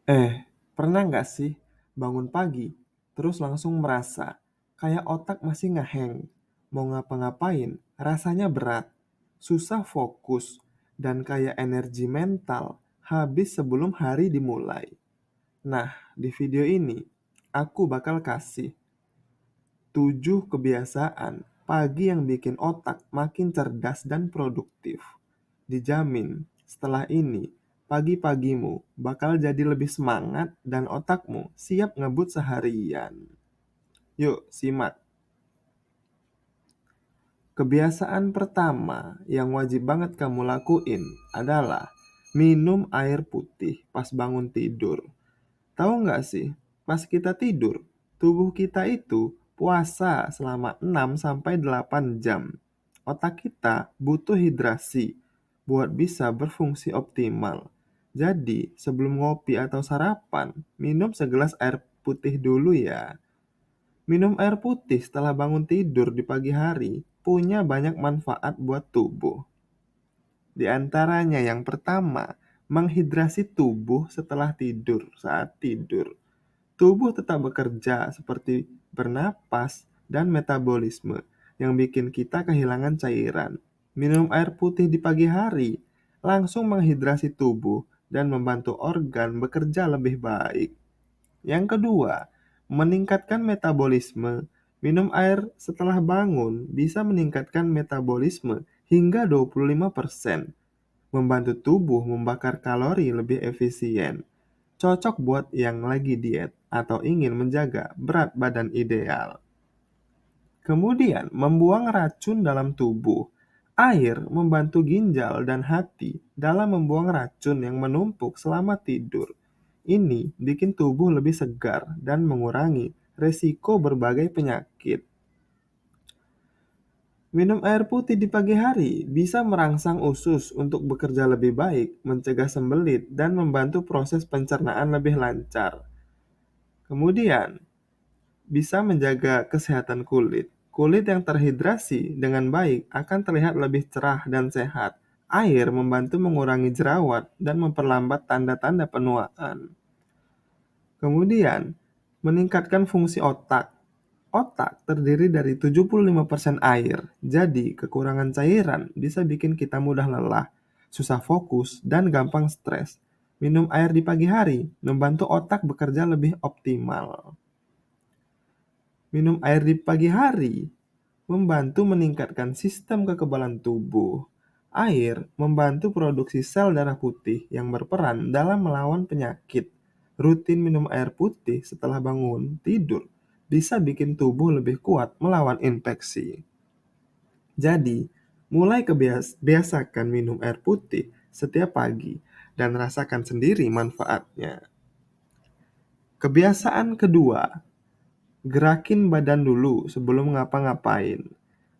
Pernah nggak sih bangun pagi, terus langsung merasa kayak otak masih ngeheng, mau ngapa-ngapain, rasanya berat, susah fokus, dan kayak energi mental habis sebelum hari dimulai. Nah, di video ini, aku bakal kasih 7 kebiasaan pagi yang bikin otak makin cerdas dan produktif. Dijamin, setelah ini, pagi-pagimu bakal jadi lebih semangat dan otakmu siap ngebut seharian. Yuk, simak. Kebiasaan pertama yang wajib banget kamu lakuin adalah minum air putih pas bangun tidur. Tahu nggak sih, pas kita tidur, tubuh kita itu puasa selama 6 sampai 8 jam. Otak kita butuh hidrasi buat bisa berfungsi optimal. Jadi, sebelum ngopi atau sarapan, minum segelas air putih dulu ya. Minum air putih setelah bangun tidur di pagi hari punya banyak manfaat buat tubuh. Di antaranya yang pertama, menghidrasi tubuh setelah tidur saat tidur. Tubuh tetap bekerja seperti bernapas dan metabolisme yang bikin kita kehilangan cairan. Minum air putih di pagi hari langsung menghidrasi tubuh dan membantu organ bekerja lebih baik. Yang kedua, meningkatkan metabolisme. Minum air setelah bangun bisa meningkatkan metabolisme hingga 25%, membantu tubuh membakar kalori lebih efisien. Cocok buat yang lagi diet atau ingin menjaga berat badan ideal. Kemudian, membuang racun dalam tubuh. Air membantu ginjal dan hati dalam membuang racun yang menumpuk selama tidur. Ini bikin tubuh lebih segar dan mengurangi resiko berbagai penyakit. Minum air putih di pagi hari bisa merangsang usus untuk bekerja lebih baik, mencegah sembelit, dan membantu proses pencernaan lebih lancar. Kemudian, bisa menjaga kesehatan kulit. Kulit yang terhidrasi dengan baik akan terlihat lebih cerah dan sehat. Air membantu mengurangi jerawat dan memperlambat tanda-tanda penuaan. Kemudian, meningkatkan fungsi otak. Otak terdiri dari 75% air, jadi kekurangan cairan bisa bikin kita mudah lelah, susah fokus, dan gampang stres. Minum air di pagi hari membantu otak bekerja lebih optimal. Minum air di pagi hari membantu meningkatkan sistem kekebalan tubuh. Air membantu produksi sel darah putih yang berperan dalam melawan penyakit. Rutin minum air putih setelah bangun tidur bisa bikin tubuh lebih kuat melawan infeksi. Jadi, mulai biasakan minum air putih setiap pagi dan rasakan sendiri manfaatnya. Kebiasaan kedua, gerakin badan dulu sebelum ngapa-ngapain.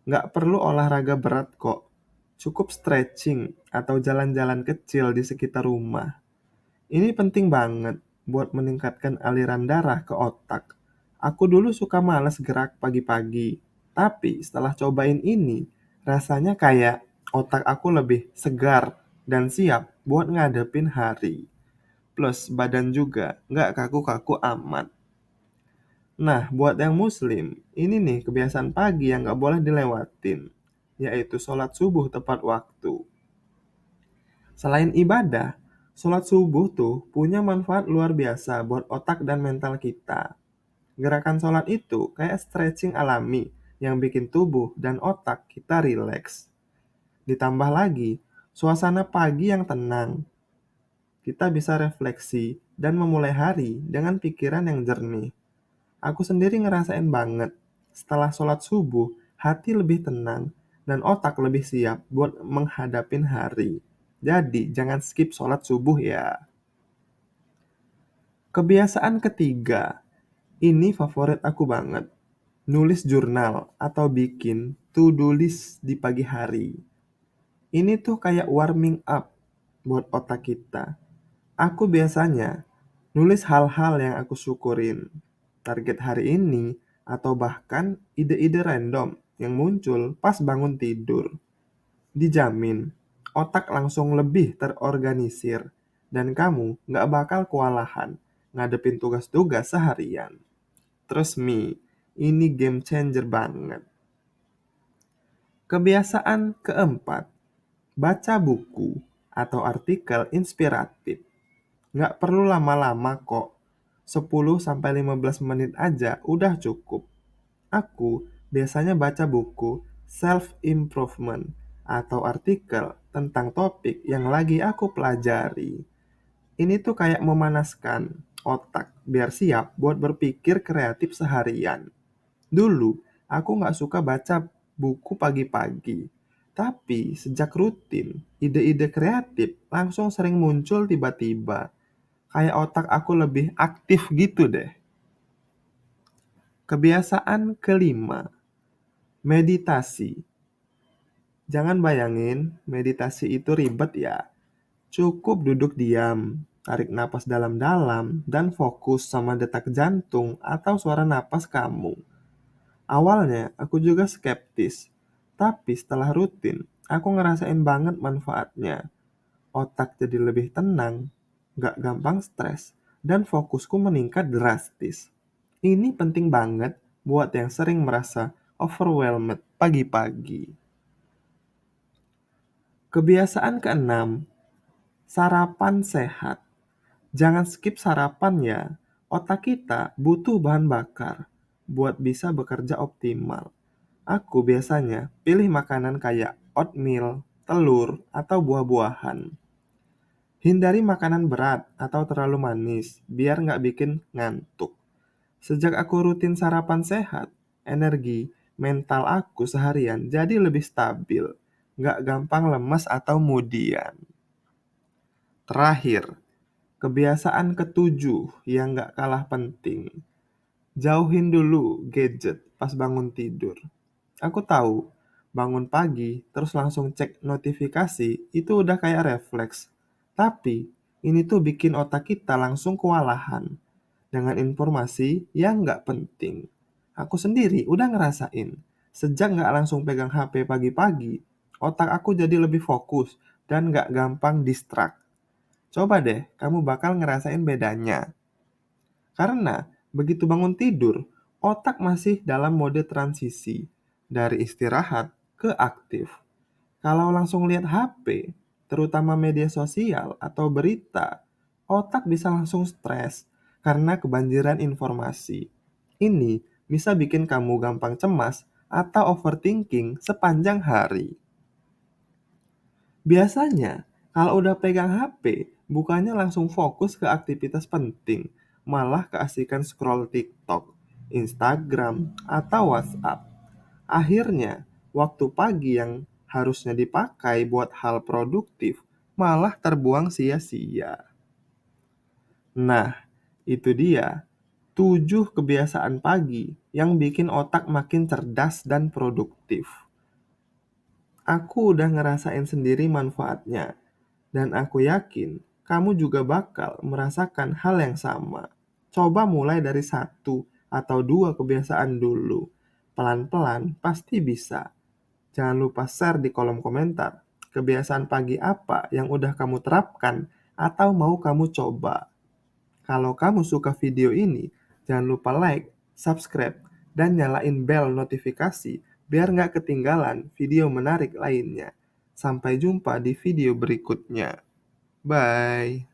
Nggak perlu olahraga berat kok. Cukup stretching atau jalan-jalan kecil di sekitar rumah. Ini penting banget buat meningkatkan aliran darah ke otak. Aku dulu suka males gerak pagi-pagi, tapi setelah cobain ini, rasanya kayak otak aku lebih segar dan siap buat ngadepin hari. Plus badan juga nggak kaku-kaku amat. Nah, buat yang muslim, ini nih kebiasaan pagi yang nggak boleh dilewatin, yaitu sholat subuh tepat waktu. Selain ibadah, sholat subuh tuh punya manfaat luar biasa buat otak dan mental kita. Gerakan sholat itu kayak stretching alami yang bikin tubuh dan otak kita rileks. Ditambah lagi, suasana pagi yang tenang. Kita bisa refleksi dan memulai hari dengan pikiran yang jernih. Aku sendiri ngerasain banget, setelah sholat subuh, hati lebih tenang dan otak lebih siap buat menghadapin hari. Jadi, jangan skip sholat subuh ya. Kebiasaan ketiga, ini favorit aku banget. Nulis jurnal atau bikin to-do list di pagi hari. Ini tuh kayak warming up buat otak kita. Aku biasanya nulis hal-hal yang aku syukurin, target hari ini, atau bahkan ide-ide random yang muncul pas bangun tidur. Dijamin, otak langsung lebih terorganisir dan kamu nggak bakal kewalahan ngadepin tugas-tugas seharian. Trust me, ini game changer banget. Kebiasaan keempat, baca buku atau artikel inspiratif. Nggak perlu lama-lama kok. 10-15 menit aja udah cukup. Aku biasanya baca buku self-improvement atau artikel tentang topik yang lagi aku pelajari. Ini tuh kayak memanaskan otak biar siap buat berpikir kreatif seharian. Dulu, aku nggak suka baca buku pagi-pagi. Tapi sejak rutin, ide-ide kreatif langsung sering muncul tiba-tiba. Kayak otak aku lebih aktif gitu deh. Kebiasaan kelima, meditasi. Jangan bayangin meditasi itu ribet ya. Cukup duduk diam, tarik napas dalam-dalam, dan fokus sama detak jantung atau suara napas kamu. Awalnya aku juga skeptis, tapi setelah rutin, aku ngerasain banget manfaatnya. Otak jadi lebih tenang, gak gampang stres, dan fokusku meningkat drastis. Ini penting banget buat yang sering merasa overwhelmed pagi-pagi. Kebiasaan keenam, sarapan sehat. Jangan skip sarapan ya. Otak kita butuh bahan bakar buat bisa bekerja optimal. Aku biasanya pilih makanan kayak oatmeal, telur, atau buah-buahan. Hindari makanan berat atau terlalu manis, biar nggak bikin ngantuk. Sejak aku rutin sarapan sehat, energi mental aku seharian jadi lebih stabil, nggak gampang lemas atau moodian. Terakhir, kebiasaan ketujuh yang nggak kalah penting. Jauhin dulu gadget pas bangun tidur. Aku tahu, bangun pagi terus langsung cek notifikasi itu udah kayak refleks. Tapi, ini tuh bikin otak kita langsung kewalahan dengan informasi yang nggak penting. Aku sendiri udah ngerasain, sejak nggak langsung pegang HP pagi-pagi, otak aku jadi lebih fokus dan nggak gampang distract. Coba deh, kamu bakal ngerasain bedanya. Karena begitu bangun tidur, otak masih dalam mode transisi dari istirahat ke aktif. Kalau langsung lihat HP, terutama media sosial atau berita, otak bisa langsung stres karena kebanjiran informasi. Ini bisa bikin kamu gampang cemas atau overthinking sepanjang hari. Biasanya, kalau udah pegang HP, bukannya langsung fokus ke aktivitas penting, malah keasikan scroll TikTok, Instagram, atau WhatsApp. Akhirnya, waktu pagi yang harusnya dipakai buat hal produktif, malah terbuang sia-sia. Nah, itu dia 7 kebiasaan pagi yang bikin otak makin cerdas dan produktif. Aku udah ngerasain sendiri manfaatnya, dan aku yakin kamu juga bakal merasakan hal yang sama. Coba mulai dari 1 atau 2 kebiasaan dulu. Pelan-pelan pasti bisa. Jangan lupa share di kolom komentar kebiasaan pagi apa yang udah kamu terapkan atau mau kamu coba. Kalau kamu suka video ini, jangan lupa like, subscribe, dan nyalain bel notifikasi biar nggak ketinggalan video menarik lainnya. Sampai jumpa di video berikutnya. Bye.